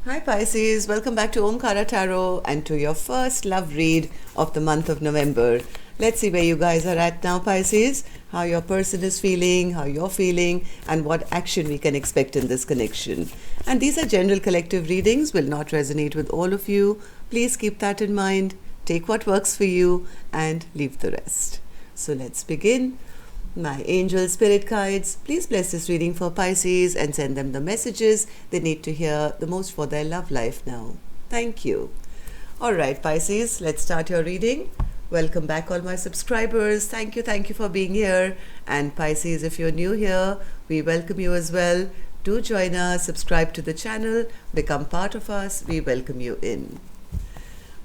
Hi Pisces, welcome back to Omkara Tarot and to your first love read of the month of November. Let's see where you guys are at now, Pisces, how your person is feeling, how you're feeling, and what action we can expect in this connection. And these are general collective readings, will not resonate with all of you. Please keep that in mind, take what works for you, and leave the rest. So let's begin. My angel spirit guides, please bless this reading for Pisces and send them the messages they need to hear the most for their love life now. Thank you. All right, Pisces, let's start your reading. Welcome back, all my subscribers. Thank you for being here. And Pisces, if you're new here, we welcome you as well. Do join us, subscribe to the channel, become part of us. We welcome you in.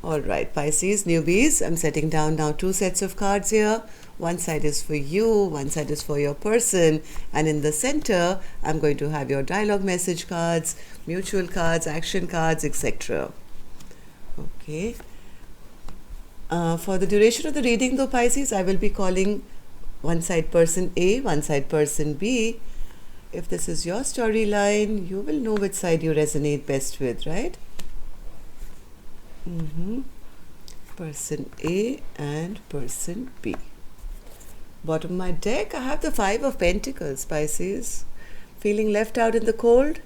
All right, Pisces, newbies, I'm setting down now 2 sets of cards here. One side is for you, one side is for your person, and in the center, I'm going to have your dialogue message cards, mutual cards, action cards, etc. Okay. For the duration of the reading though, Pisces, I will be calling one side person A, one side person B. If this is your storyline, you will know which side you resonate best with, right? Person A and person B. Bottom of my deck, I have the 5 of Pentacles, Pisces. Feeling left out in the cold?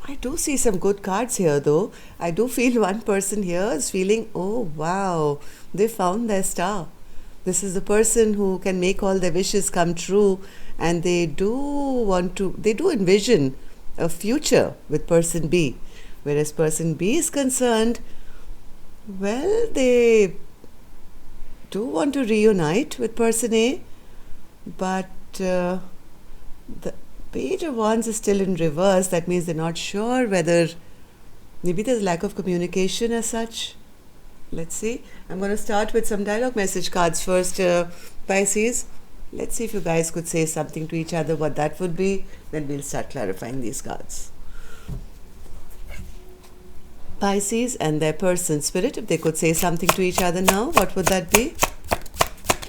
I do see some good cards here though. I do feel one person here is feeling, oh wow, they found their star. This is the person who can make all their wishes come true, and they do envision a future with person B. Whereas person B is concerned, well, they do want to reunite with person A, but the Page of Wands is still in reverse. That means they're not sure whether, maybe there's lack of communication as such. Let's see. I'm going to start with some dialogue message cards first, Pisces. Let's see if you guys could say something to each other, what that would be. Then we'll start clarifying these cards. Pisces and their person spirit, if they could say something to each other now, what would that be?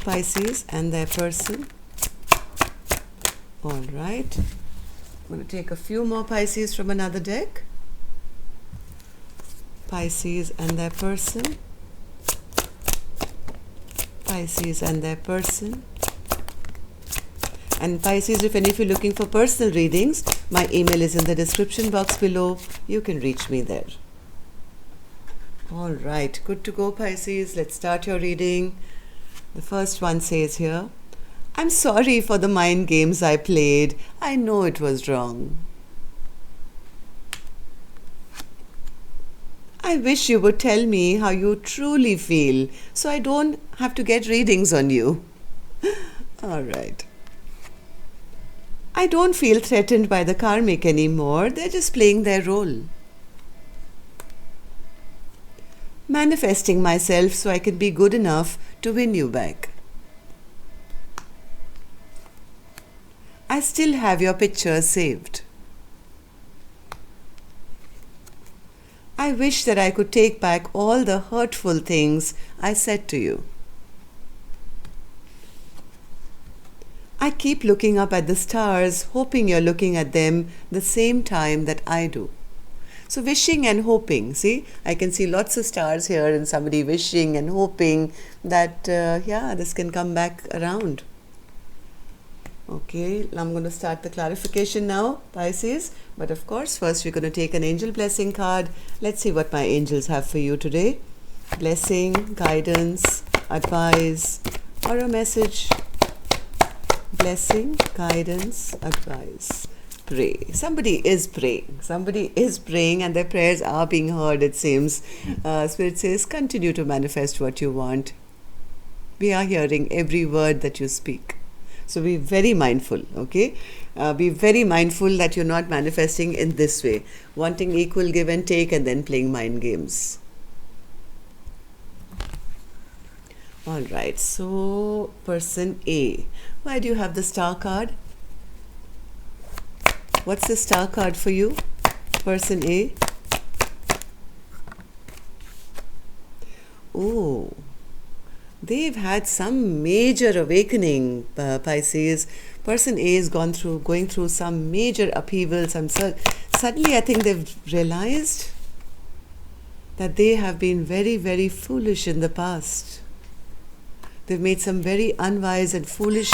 Pisces and their person. All right. I'm going to take a few more Pisces from another deck. Pisces and their person. Pisces and their person. And Pisces, if any of you are looking for personal readings, my email is in the description box below. You can reach me there. All right, good to go, Pisces. Let's start your reading. The first one says here, I'm sorry for the mind games I played. I know it was wrong. I wish you would tell me how you truly feel so I don't have to get readings on you. All right. I don't feel threatened by the karmic anymore. They're just playing their role. Manifesting myself so I can be good enough to win you back. I still have your pictures saved. I wish that I could take back all the hurtful things I said to you. I keep looking up at the stars, hoping you're looking at them the same time that I do. So wishing and hoping, see, I can see lots of stars here and somebody wishing and hoping that, this can come back around. Okay, I'm going to start the clarification now, Pisces. But of course, first we're going to take an angel blessing card. Let's see what my angels have for you today. Blessing, guidance, advice, or a message. Blessing, guidance, advice. Pray. Somebody is praying and their prayers are being heard, it seems. Spirit says, continue to manifest what you want. We are hearing every word that you speak. So be very mindful, okay? Be very mindful that you're not manifesting in this way, wanting equal give and take and then playing mind games. All right, so person A. Why do you have the star card? What's the star card for you, person A? Oh, they've had some major awakening, Pisces. person A is going through some major upheaval. Suddenly I think they've realized that they have been very, very foolish in the past. They've made some very unwise and foolish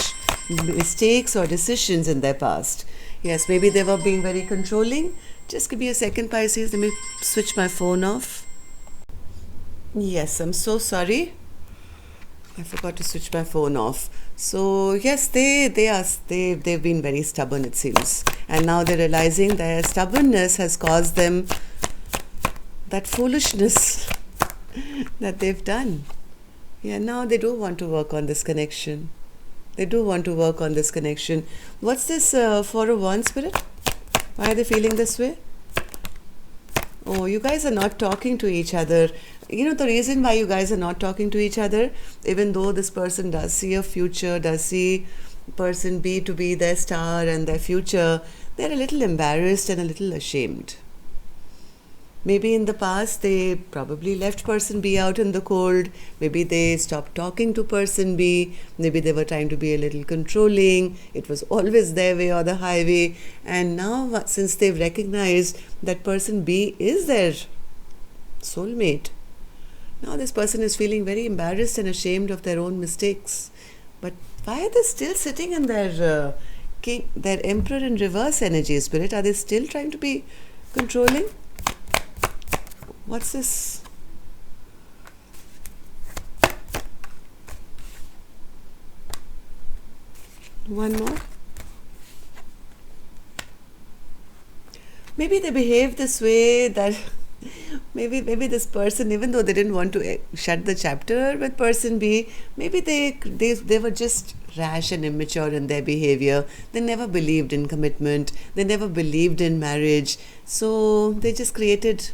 mistakes or decisions in their past. Yes, maybe they were being very controlling. Just give me a second, Pisces. Let me switch my phone off. Yes, I'm so sorry. I forgot to switch my phone off. So yes, they've been very stubborn, it seems, and now they're realizing their stubbornness has caused them that foolishness that they've done. Yeah, now they do want to work on this connection. They do want to work on this connection. What's this Four of Wands, Spirit? Why are they feeling this way? Oh, you guys are not talking to each other. You know, the reason why you guys are not talking to each other, even though this person does see a future, does see person B to be their star and their future, they're a little embarrassed and a little ashamed. Maybe in the past they probably left person B out in the cold. Maybe they stopped talking to person B. Maybe they were trying to be a little controlling. It was always their way or the highway. And now, since they've recognized that person B is their soulmate, now this person is feeling very embarrassed and ashamed of their own mistakes. But why are they still sitting in their their Emperor in reverse energy, Spirit? Are they still trying to be controlling? What's this? One more. Maybe they behave this way that maybe this person, even though they didn't want to shut the chapter with person B, maybe they were just rash and immature in their behavior. They never believed in commitment. They never believed in marriage. So they just created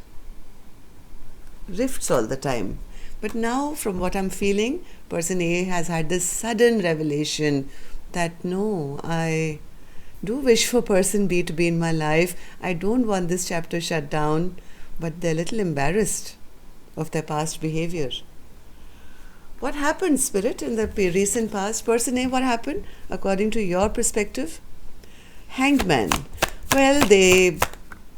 rifts all the time. But now, from what I'm feeling, person A has had this sudden revelation that no, I do wish for person B to be in my life. I don't want this chapter shut down, but they're a little embarrassed of their past behavior. What happened, Spirit, in the recent past? Person A, what happened according to your perspective? Hanged Man. Well, they,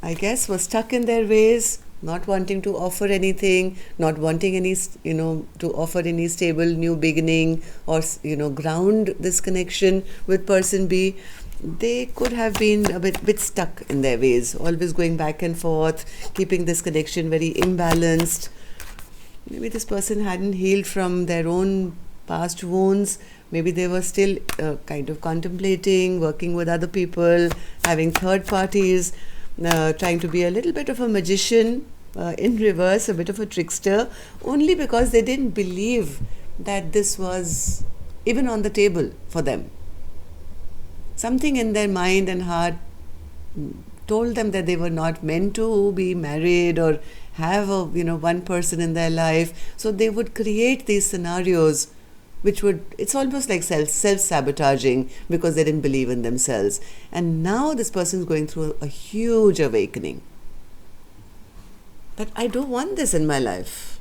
I guess, were stuck in their ways, not wanting to offer anything, not wanting any, to offer any stable new beginning or, ground this connection with person B. They could have been a bit stuck in their ways, always going back and forth, keeping this connection very imbalanced. Maybe this person hadn't healed from their own past wounds. Maybe they were still kind of contemplating, working with other people, having third parties, trying to be a little bit of a magician in reverse, a bit of a trickster, only because they didn't believe that this was even on the table for them. Something in their mind and heart told them that they were not meant to be married or have one person in their life. So they would create these scenarios which it's almost like self-sabotaging because they didn't believe in themselves. And now this person is going through a huge awakening that I don't want this in my life.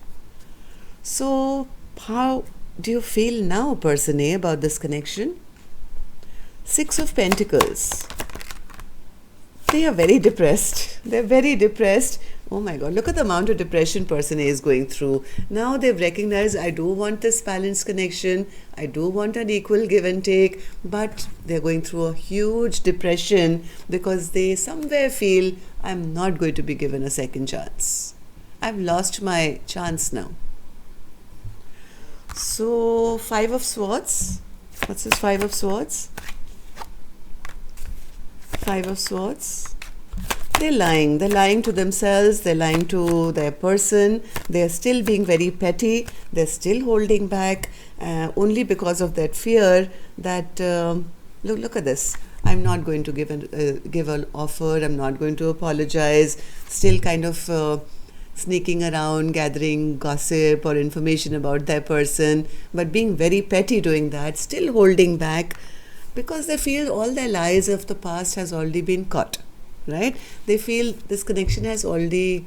So how do you feel now, person A, about this connection? Six of Pentacles. They are very depressed. They're very depressed. Oh my God, look at the amount of depression person A is going through. Now they've recognized, I do want this balanced connection. I do want an equal give and take. But they're going through a huge depression because they somewhere feel, I'm not going to be given a second chance. I've lost my chance now. So, Five of Swords. What's this Five of Swords? Five of Swords. They're lying. They're lying to themselves. They're lying to their person. They're still being very petty. They're still holding back only because of that fear that, look at this. I'm not going to give an offer. I'm not going to apologize. Still kind of sneaking around, gathering gossip or information about their person, but being very petty doing that, still holding back because they feel all their lies of the past has already been caught. Right? They feel this connection has already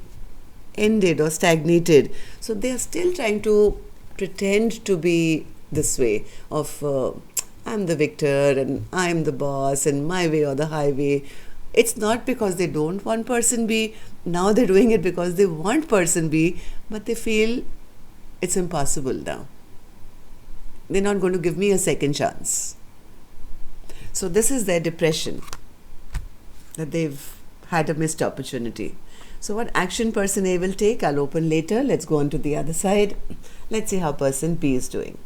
ended or stagnated. So they are still trying to pretend to be this way of, I'm the victor and I'm the boss and my way or the highway. It's not because they don't want person B. Now they're doing it because they want person B, but they feel it's impossible now. They're not going to give me a second chance. So this is their depression, that they've had a missed opportunity. So what action person A will take, I'll open later. Let's go on to the other side. Let's see how person B is doing.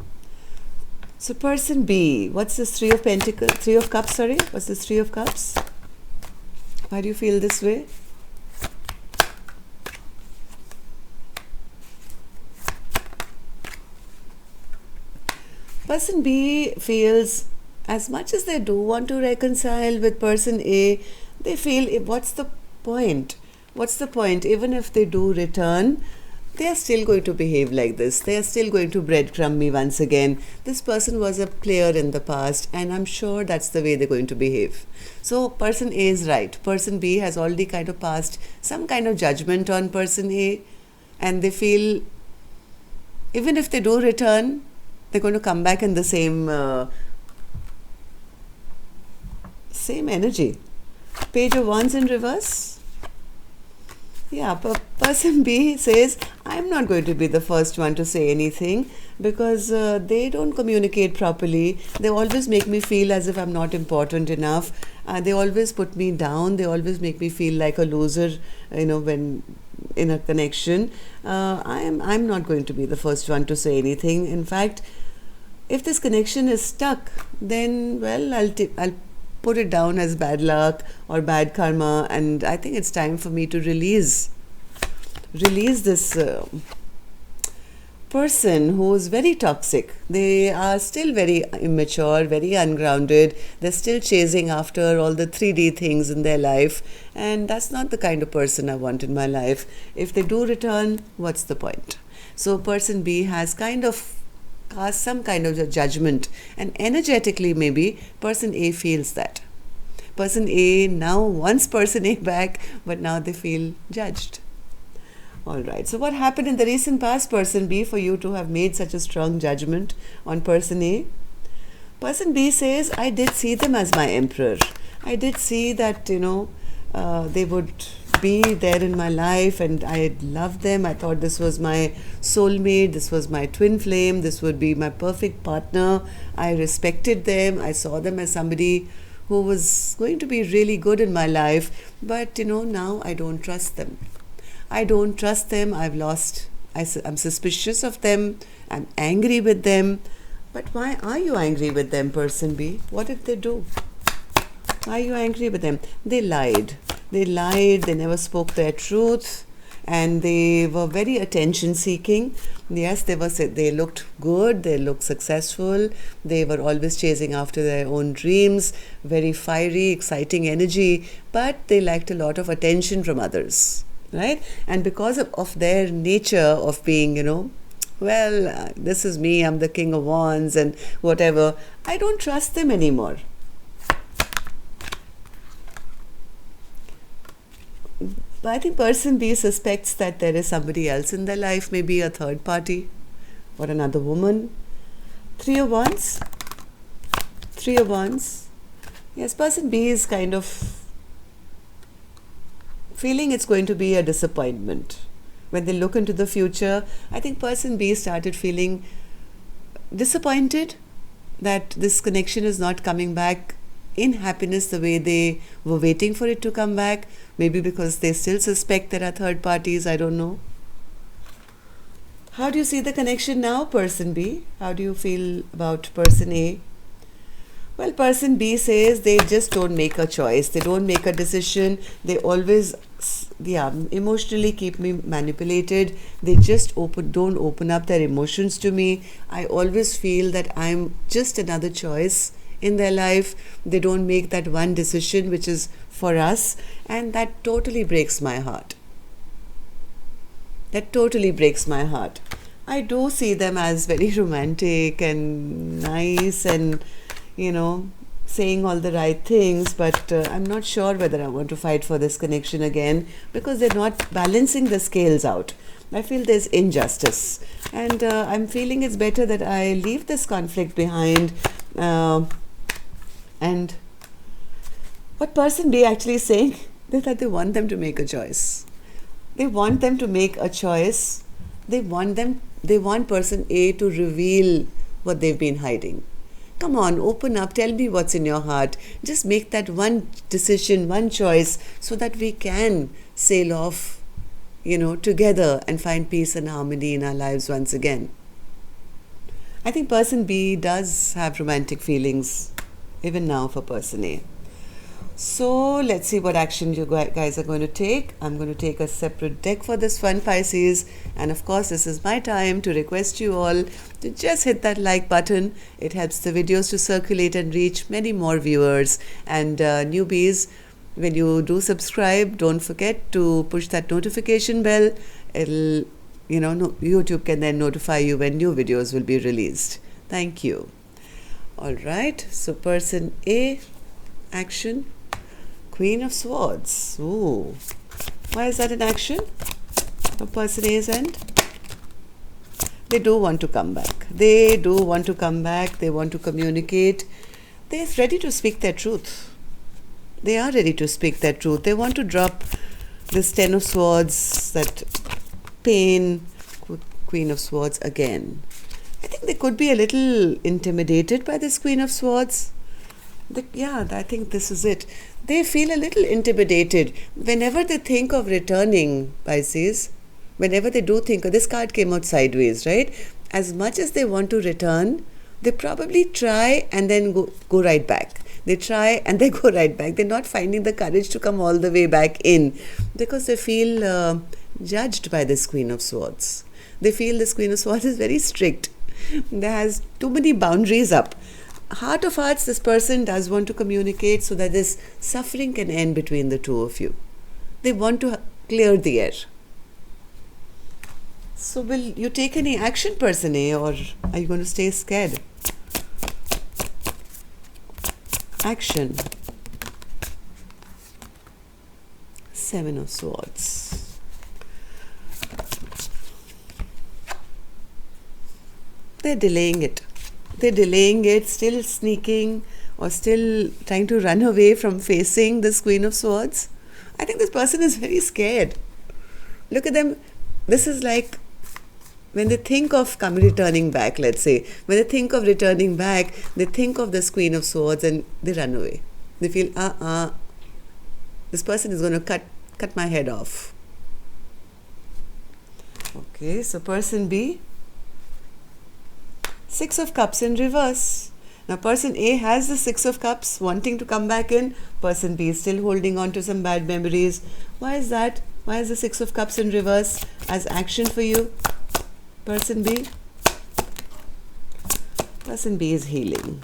So person B, what's this Three of Pentacles, Three of Cups, sorry? What's this Three of Cups? Why do you feel this way? Person B feels, as much as they do want to reconcile with person A, they feel, what's the point? What's the point? Even if they do return, they are still going to behave like this. They are still going to breadcrumb me once again. This person was a player in the past, and I'm sure that's the way they're going to behave. So person A is right. Person B has already kind of passed some kind of judgment on person A, and they feel, even if they do return, they're going to come back in the same energy. Page of Wands in reverse. Yeah, person B says, I'm not going to be the first one to say anything because they don't communicate properly. They always make me feel as if I'm not important enough. They always put me down. They always make me feel like a loser, when in a connection. I'm not going to be the first one to say anything. In fact, if this connection is stuck, then, well, I'll put it down as bad luck or bad karma, and I think it's time for me to release this person who is very toxic. They are still very immature, very ungrounded. They're still chasing after all the 3D things in their life, and that's not the kind of person I want in my life. If they do return, what's the point? So person B has kind of cast some kind of a judgment, and energetically maybe person A feels that. Person A now wants person A back, but now they feel judged. Alright, so what happened in the recent past, person B, for you to have made such a strong judgment on person A? Person B says, I did see them as my emperor. I did see that, they would be there in my life, and I loved them. I thought this was my soulmate, this was my twin flame, this would be my perfect partner. I respected them. I saw them as somebody who was going to be really good in my life, but now I don't trust them. I don't trust them. I'm suspicious of them. I'm angry with them. But why are you angry with them, person B? What did they do? Why are you angry with them? They lied. They never spoke their truth, and they were very attention seeking. Yes, they looked good, they looked successful, they were always chasing after their own dreams, very fiery, exciting energy, but they liked a lot of attention from others, right? And because of their nature of being, this is me, I'm the King of Wands and whatever, I don't trust them anymore. But I think person B suspects that there is somebody else in their life, maybe a third party or another woman. Three of Wands. Yes, person B is kind of feeling it's going to be a disappointment. When they look into the future, I think person B started feeling disappointed that this connection is not coming back in happiness the way they were waiting for it to come back. Maybe because they still suspect there are third parties, I don't know. How do you see the connection now, person B? How do you feel about person A? Well, person B says they just don't make a choice. They don't make a decision. They always, emotionally keep me manipulated. They just don't open up their emotions to me. I always feel that I'm just another choice in their life. They don't make that one decision which is for us, and that totally breaks my heart. I do see them as very romantic and nice and saying all the right things, but I'm not sure whether I want to fight for this connection again, because they're not balancing the scales out. I feel there's injustice, and I'm feeling it's better that I leave this conflict behind And what person B actually is saying is that they want them to make a choice. They want them to make a choice. They want person A to reveal what they've been hiding. Come on, open up, tell me what's in your heart. Just make that one decision, one choice, so that we can sail off, together and find peace and harmony in our lives once again. I think person B does have romantic feelings, even now, for person A. So let's see what action you guys are going to take. I'm going to take a separate deck for this one, Pisces. And of course, this is my time to request you all to just hit that like button. It helps the videos to circulate and reach many more viewers. And newbies, when you do subscribe, don't forget to push that notification bell. It'll, YouTube can then notify you when new videos will be released. Thank you. All right. So person A, action. Queen of Swords. Ooh. Why is that in action? For person A's end? They do want to come back. They do want to come back. They want to communicate. They're ready to speak their truth. They are ready to speak their truth. They want to drop this Ten of Swords, that pain, Queen of Swords again. I think they could be a little intimidated by this Queen of Swords. I think this is it. They feel a little intimidated whenever they think of returning, Pisces. Whenever they do think, this card came out sideways, right? As much as they want to return, they probably try and then go right back. They try and they go right back. They're not finding the courage to come all the way back in because they feel judged by this Queen of Swords. They feel this Queen of Swords is very strict. There has too many boundaries up. Heart of hearts, this person does want to communicate so that this suffering can end between the two of you. They want to clear the air. So will you take any action, person A, or are you going to stay scared? Action. Seven of Swords. They're delaying it. They're delaying it, still sneaking or still trying to run away from facing this Queen of Swords. I think this person is very scared. Look at them. This is like when they think of returning back, let's say. When they think of returning back, they think of this Queen of Swords and they run away. They feel, this person is going to cut my head off. Okay, so person B. Six of Cups in reverse. Now person A has the Six of Cups wanting to come back in. Person B is still holding on to some bad memories. Why is that? Why is the Six of Cups in reverse as action for you? Person B? Person B is healing.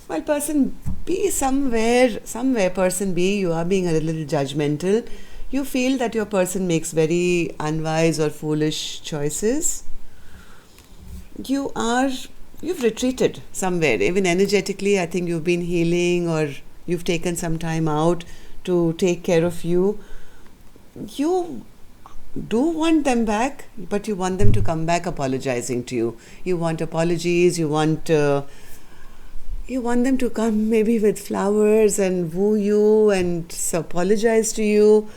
Well, person B, somewhere person B, you are being a little judgmental. You feel that your person makes very unwise or foolish choices. You've retreated somewhere. Even energetically, I think you've been healing or you've taken some time out to take care of you. You do want them back, but you want them to come back apologizing to you. You want apologies. You want them to come maybe with flowers and woo you and apologize to you.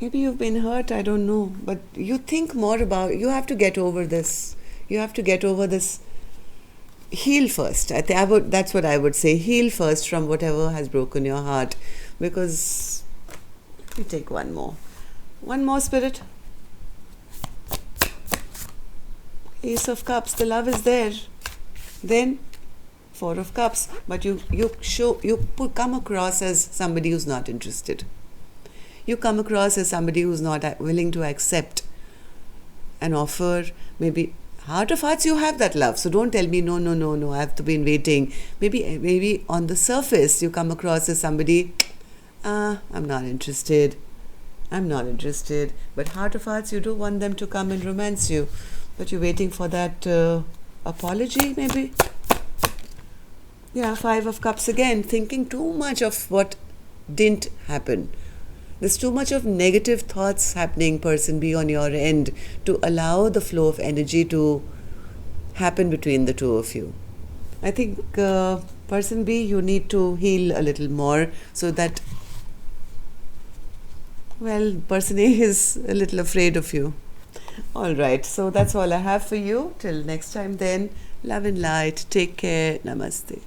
Maybe you've been hurt, I don't know. But you think more about, you have to get over this. You have to get over this. Heal first. That's what I would say. Heal first from whatever has broken your heart. Because, let me take one more. One more, Spirit. Ace of Cups, the love is there. Then, Four of Cups. But you come across as somebody who's not interested. You come across as somebody who's not willing to accept an offer. Maybe heart of hearts, you have that love. So don't tell me, no, I have to be waiting. Maybe on the surface, you come across as somebody, I'm not interested. But heart of hearts, you do want them to come and romance you. But you're waiting for that apology, maybe. Yeah, Five of Cups again, thinking too much of what didn't happen. There's too much of negative thoughts happening, person B, on your end to allow the flow of energy to happen between the two of you. I think person B, you need to heal a little more so that, well, person A is a little afraid of you. All right, so that's all I have for you. Till next time then, love and light. Take care. Namaste.